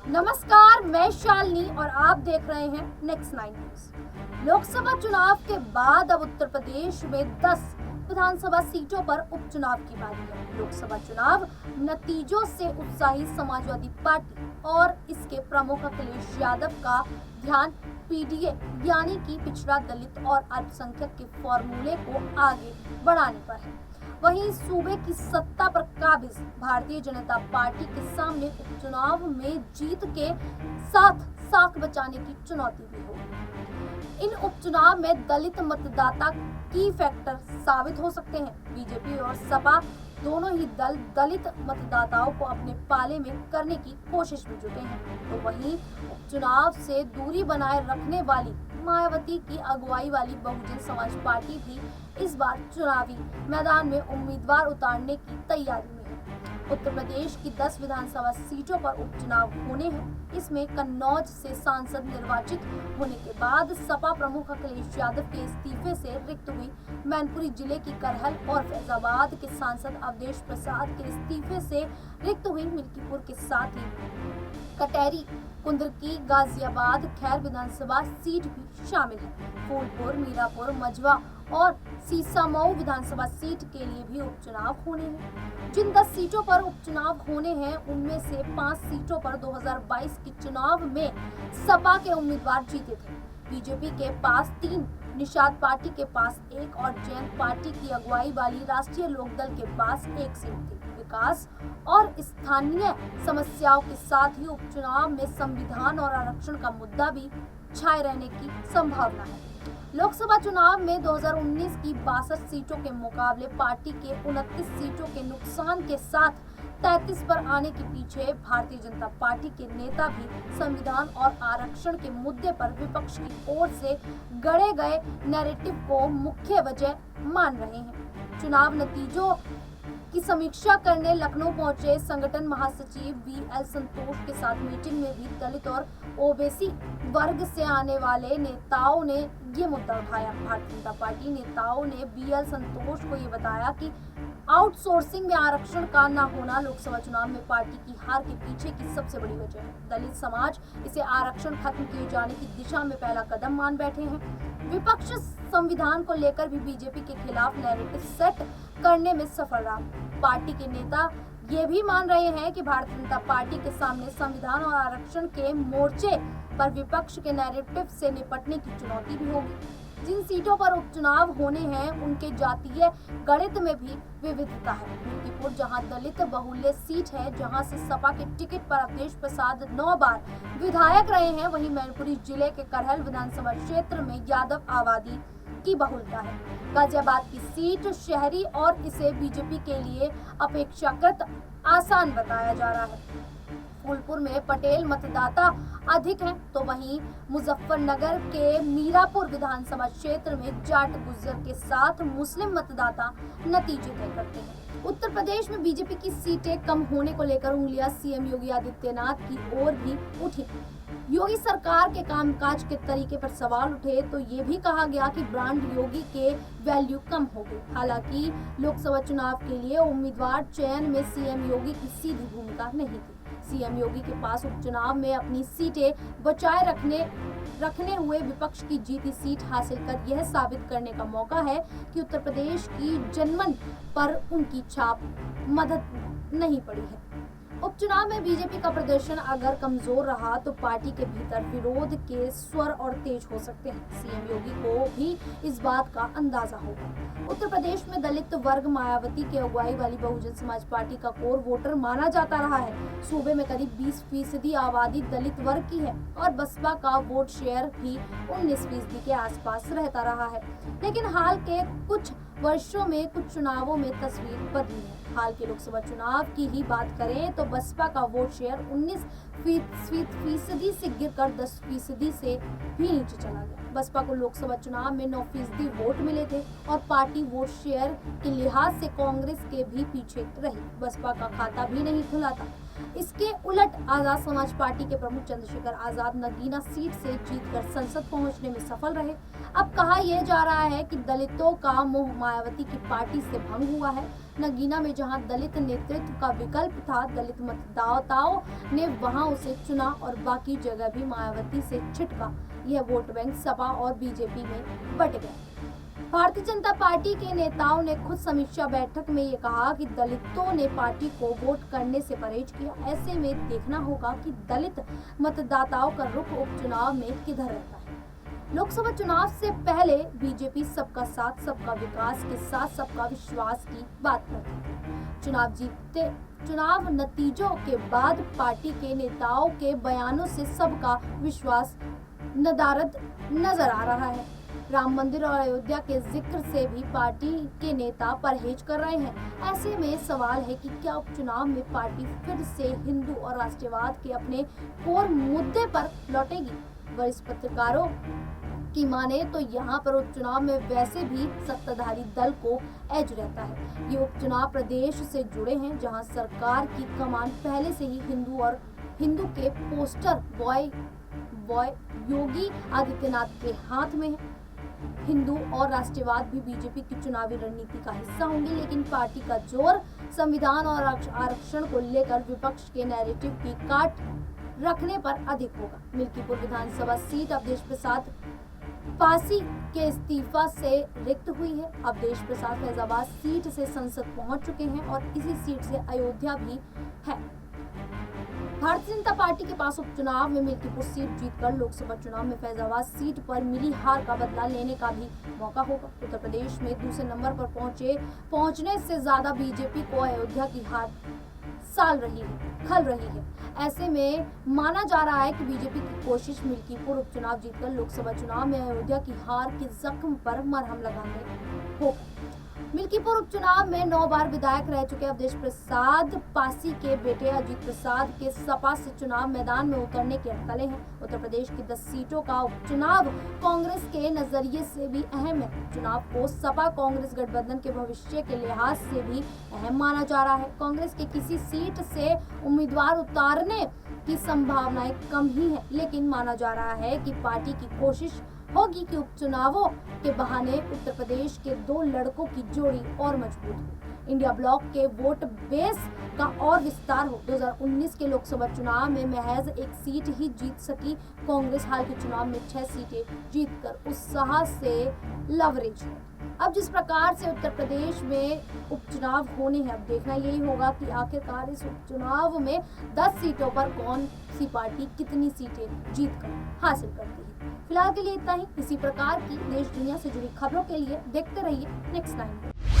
नमस्कार, मैं शालिनी और आप देख रहे हैं नेक्स्ट 9 न्यूज। लोकसभा चुनाव के बाद अब उत्तर प्रदेश में 10 विधानसभा सीटों पर उपचुनाव की बारी है। लोकसभा चुनाव नतीजों से उत्साही समाजवादी पार्टी और इसके प्रमुख अखिलेश यादव का ध्यान पीडीए यानी कि पिछड़ा, दलित और अल्पसंख्यक के फॉर्मूले को आगे बढ़ाने पर है। वहीं सूबे की सत्ता पर काबिज भारतीय जनता पार्टी के सामने उपचुनाव में जीत के साथ साख बचाने की चुनौती भी होगी। इन उपचुनाव में दलित मतदाता की फैक्टर साबित हो सकते हैं। बीजेपी और सपा दोनों ही दल दलित मतदाताओं को अपने पाले में करने की कोशिश में जुटे हैं। तो वहीं उपचुनाव से दूरी बनाए रखने वाली मायावती की अगुवाई वाली बहुजन समाज पार्टी भी इस बार चुनावी मैदान में उम्मीदवार उतारने की तैयारी में है। उत्तर प्रदेश की 10 विधानसभा सीटों पर उपचुनाव होने हैं। इसमें कन्नौज से सांसद निर्वाचित होने के बाद सपा प्रमुख अखिलेश यादव के इस्तीफे से रिक्त हुई, मैनपुरी जिले की करहल और फैजाबाद के सांसद अवधेश प्रसाद के इस्तीफे से रिक्त हुई मिल्कीपुर के साथ ही कटेरी, कुंदरकी, गाजियाबाद, खैर विधानसभा सीट भी शामिल है। फूलपुर, मीरापुर, मझवा और सीसामऊ विधानसभा सीट के लिए भी उपचुनाव होने हैं। जिन 10 सीटों पर उपचुनाव होने हैं उनमें से 5 सीटों पर 2022 के चुनाव में सपा के उम्मीदवार जीते थे। बीजेपी के पास 3, निषाद पार्टी के पास 1 और जैन पार्टी की अगुवाई वाली राष्ट्रीय लोकदल के पास 1 सीट थी। विकास और स्थानीय समस्याओं के साथ ही उपचुनाव में संविधान और आरक्षण का मुद्दा भी छाए रहने की संभावना है। लोकसभा चुनाव में 2019 की 62 सीटों के मुकाबले पार्टी के 29 सीटों के नुकसान के साथ 33 पर आने के पीछे भारतीय जनता पार्टी के नेता भी संविधान और आरक्षण के मुद्दे पर विपक्ष की ओर से गढ़े गए नैरेटिव को मुख्य वजह मान रहे हैं। चुनाव नतीजों की समीक्षा करने लखनऊ पहुंचे संगठन महासचिव वीएल संतोष के साथ मीटिंग में भी दलित और ओबीसी वर्ग से आने वाले नेताओं ने ये मुद्दा उठाया। भारतीय जनता पार्टी नेताओं ने वीएल संतोष को ये बताया कि आउटसोर्सिंग में आरक्षण का न होना लोकसभा चुनाव में पार्टी की हार के पीछे की सबसे बड़ी वजह है। दलित समाज इसे आरक्षण खत्म किए जाने की दिशा में पहला कदम मान बैठे हैं। विपक्ष संविधान को लेकर भी बीजेपी के खिलाफ नैरेटिव सेट करने में सफल रहा। पार्टी के नेता ये भी मान रहे हैं कि भारतीय जनता पार्टी के सामने संविधान और आरक्षण के मोर्चे पर विपक्ष के नैरेटिव से निपटने की चुनौती भी होगी। जिन सीटों पर उपचुनाव होने हैं उनके जातीय गणित में भी विविधता है। मिल्कीपुर जहां दलित बहुल्य सीट है, जहां से सपा के टिकट पर अवधेश प्रसाद 9 बार विधायक रहे हैं, वहीं मैनपुरी जिले के करहल विधानसभा क्षेत्र में यादव आबादी की बहुलता है। गाजियाबाद की सीट शहरी और इसे बीजेपी के लिए अपेक्षाकृत आसान बताया जा रहा है। फूलपुर में पटेल मतदाता अधिक हैं, तो वहीं मुजफ्फरनगर के मीरापुर विधानसभा क्षेत्र में जाट गुर्जर के साथ मुस्लिम मतदाता नतीजे तय करते हैं। उत्तर प्रदेश में बीजेपी की सीटें कम होने को लेकर उंगलियां सीएम योगी आदित्यनाथ की ओर भी उठी। योगी सरकार के कामकाज के तरीके पर सवाल उठे तो ये भी कहा गया कि ब्रांड योगी के वैल्यू कम हो गई। हालांकि लोकसभा चुनाव के लिए उम्मीदवार चयन में सीएम योगी की सीधी भूमिका नहीं थी। सीएम योगी के पास उपचुनाव में अपनी सीटें बचाए रखने हुए विपक्ष की जीती सीट हासिल कर यह साबित करने का मौका है कि उत्तर प्रदेश की जनमन पर उनकी छाप मदद नहीं पड़ी है। उपचुनाव में बीजेपी का प्रदर्शन अगर कमजोर रहा तो पार्टी के भीतर विरोध के स्वर और तेज हो सकते हैं। सीएम योगी को भी इस बात का अंदाजा होगा। उत्तर प्रदेश में दलित वर्ग मायावती की अगुवाई वाली बहुजन समाज पार्टी का कोर वोटर माना जाता रहा है। सूबे में करीब 20% आबादी दलित वर्ग की है और बसपा का वोट शेयर भी 19% के आसपास रहता रहा है। लेकिन हाल के कुछ वर्षों में कुछ चुनावों में तस्वीर बदली है। हाल के लोकसभा चुनाव की ही बात करें तो बसपा का वोट शेयर 19% से गिरकर 10% से भी नीचे चला गया। बसपा को लोकसभा चुनाव में 9% वोट मिले थे और पार्टी वोट शेयर के लिहाज से कांग्रेस के भी पीछे रही। बसपा का खाता भी नहीं खुला था। इसके उलट आजाद समाज पार्टी के प्रमुख चंद्रशेखर आजाद नगीना सीट से जीतकर संसद पहुंचने में सफल रहे। अब कहा यह जा रहा है कि दलितों का मोह मायावती की पार्टी से भंग हुआ है। नगीना में जहां दलित नेतृत्व का विकल्प था, दलित मतदाताओं ने वहां उसे चुना और बाकी जगह भी मायावती से छिटका। यह वोट बैंक सपा और बीजेपी में बट गया। भारतीय जनता पार्टी के नेताओं ने खुद समीक्षा बैठक में ये कहा कि दलितों ने पार्टी को वोट करने से परहेज किया। ऐसे में देखना होगा कि दलित मतदाताओं का रुख उपचुनाव में किधर रहता है। लोकसभा चुनाव से पहले बीजेपी सबका साथ सबका विकास के साथ सबका विश्वास की बात करती थी। चुनाव नतीजों के बाद पार्टी के नेताओं के बयानों से सबका विश्वास नदारद नजर आ रहा है। राम मंदिर और अयोध्या के जिक्र से भी पार्टी के नेता परहेज कर रहे हैं। ऐसे में सवाल है कि क्या उपचुनाव में पार्टी फिर से हिंदू और राष्ट्रवाद के अपने कोर मुद्दे पर लौटेगी। वरिष्ठ पत्रकारों की माने तो यहाँ पर उपचुनाव में वैसे भी सत्ताधारी दल को एज रहता है। ये उपचुनाव प्रदेश से जुड़े हैं जहाँ सरकार की कमान पहले से ही हिंदू के पोस्टर बॉय योगी आदित्यनाथ के हाथ में है। हिंदू और राष्ट्रवाद भी बीजेपी की चुनावी रणनीति का हिस्सा होंगे, लेकिन पार्टी का जोर संविधान और आरक्षण को लेकर विपक्ष के नैरेटिव की काट रखने पर अधिक होगा। मिल्कीपुर विधानसभा सीट अवधेश प्रसाद पासी के इस्तीफा से रिक्त हुई है। अवधेश प्रसाद फैजाबाद सीट से संसद पहुंच चुके हैं और इसी सीट से अयोध्या भी है। भारतीय जनता पार्टी के पास उपचुनाव में मिल्कीपुर सीट जीतकर लोकसभा चुनाव में फैजाबाद सीट पर मिली हार का बदला लेने का भी मौका होगा। उत्तर प्रदेश में दूसरे नंबर पर पहुंचने से ज्यादा बीजेपी को अयोध्या की हार खल रही है। ऐसे में माना जा रहा है कि बीजेपी की कोशिश मिल्कीपुर उपचुनाव जीतकर लोकसभा चुनाव में अयोध्या की हार के जख्म पर मरहम लगाने होगा। मिल्कीपुर उपचुनाव में 9 बार विधायक रह चुके अवधेश प्रसाद पासी के बेटे अजीत प्रसाद के सपा से चुनाव मैदान में उतरने के अटकलें हैं। उत्तर प्रदेश की 10 सीटों का उपचुनाव कांग्रेस के नजरिए से भी अहम है। चुनाव को सपा कांग्रेस गठबंधन के भविष्य के लिहाज से भी अहम माना जा रहा है। कांग्रेस के किसी सीट से उम्मीदवार उतारने की संभावनाएं कम ही है, लेकिन माना जा रहा है कि पार्टी की कोशिश होगी कि उपचुनावों के बहाने उत्तर प्रदेश के 2 लड़कों की जोड़ी और मजबूत हो, इंडिया ब्लॉक के वोट बेस का और विस्तार हो। 2019 के लोकसभा चुनाव में महज 1 सीट ही जीत सकी कांग्रेस, हाल के चुनाव में 6 सीटें जीतकर उत्साह से लवरेज है। अब जिस प्रकार से उत्तर प्रदेश में उपचुनाव होने हैं, अब देखना यही होगा कि आखिरकार इस उपचुनाव में 10 सीटों पर कौन सी पार्टी कितनी सीटें जीतकर हासिल करती है। फिलहाल के लिए इतना ही। इसी प्रकार की देश दुनिया से जुड़ी खबरों के लिए देखते रहिए नेक्स्ट 9।